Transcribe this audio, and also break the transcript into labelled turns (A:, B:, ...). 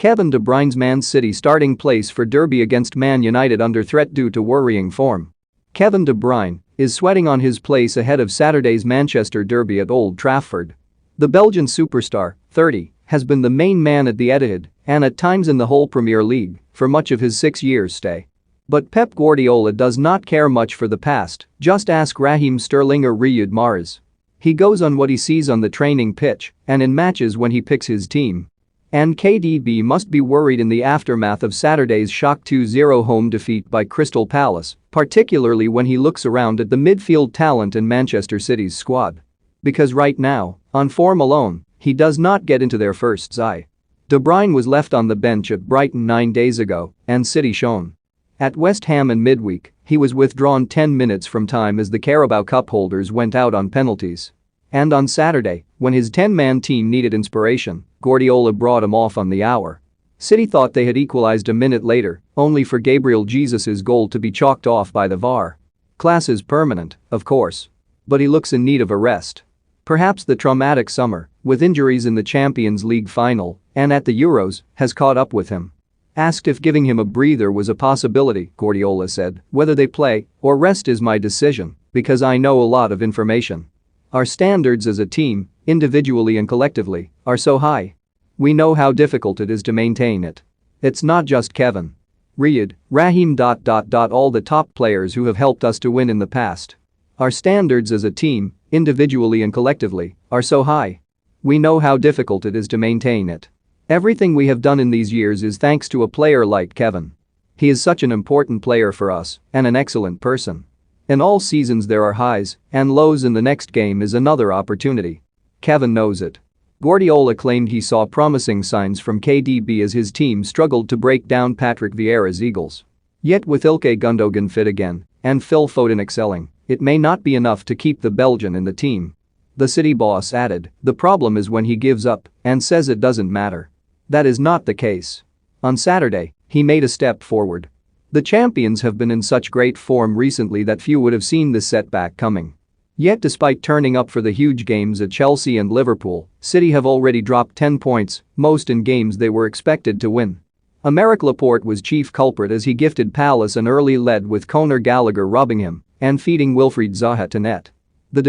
A: Kevin De Bruyne's Man City starting place for derby against Man United under threat due to worrying form. Kevin De Bruyne is sweating on his place ahead of Saturday's Manchester derby at Old Trafford. The Belgian superstar, 30, has been the main man at the Etihad and at times in the whole Premier League for much of his 6-year stay. But Pep Guardiola does not care much for the past, just ask Raheem Sterling or Riyad Mahrez. He goes on what he sees on the training pitch and in matches when he picks his team. And KDB must be worried in the aftermath of Saturday's shock 2-0 home defeat by Crystal Palace, particularly when he looks around at the midfield talent in Manchester City's squad. Because right now, on form alone, he does not get into their first eye. De Bruyne was left on the bench at Brighton 9 days ago, and City shone. At West Ham in midweek, he was withdrawn 10 minutes from time as the Carabao Cup holders went out on penalties. And on Saturday, when his 10-man team needed inspiration, Guardiola brought him off on the hour. City thought they had equalized a minute later, only for Gabriel Jesus's goal to be chalked off by the VAR. Class is permanent, of course. But he looks in need of a rest. Perhaps the traumatic summer, with injuries in the Champions League final and at the Euros, has caught up with him. Asked if giving him a breather was a possibility, Guardiola said, "Whether they play or rest is my decision, because I know a lot of information. Our standards as a team, individually and collectively, are so high. We know how difficult it is to maintain it. It's not just Kevin. Riyad, Raheem. All the top players who have helped us to win in the past. Our standards as a team, individually and collectively, are so high. We know how difficult it is to maintain it. Everything we have done in these years is thanks to a player like Kevin. He is such an important player for us and an excellent person. In all seasons there are highs and lows, and the next game is another opportunity. Kevin knows it." Guardiola claimed he saw promising signs from KDB as his team struggled to break down Patrick Vieira's Eagles. Yet with Ilkay Gundogan fit again and Phil Foden excelling, it may not be enough to keep the Belgian in the team. The City boss added, "The problem is when he gives up and says it doesn't matter." That is not the case. On Saturday, he made a step forward. The champions have been in such great form recently that few would have seen this setback coming. Yet despite turning up for the huge games at Chelsea and Liverpool, City have already dropped 10 points, most in games they were expected to win. Aymeric Laporte was chief culprit as he gifted Palace an early lead with Conor Gallagher robbing him and feeding Wilfried Zaha to net. The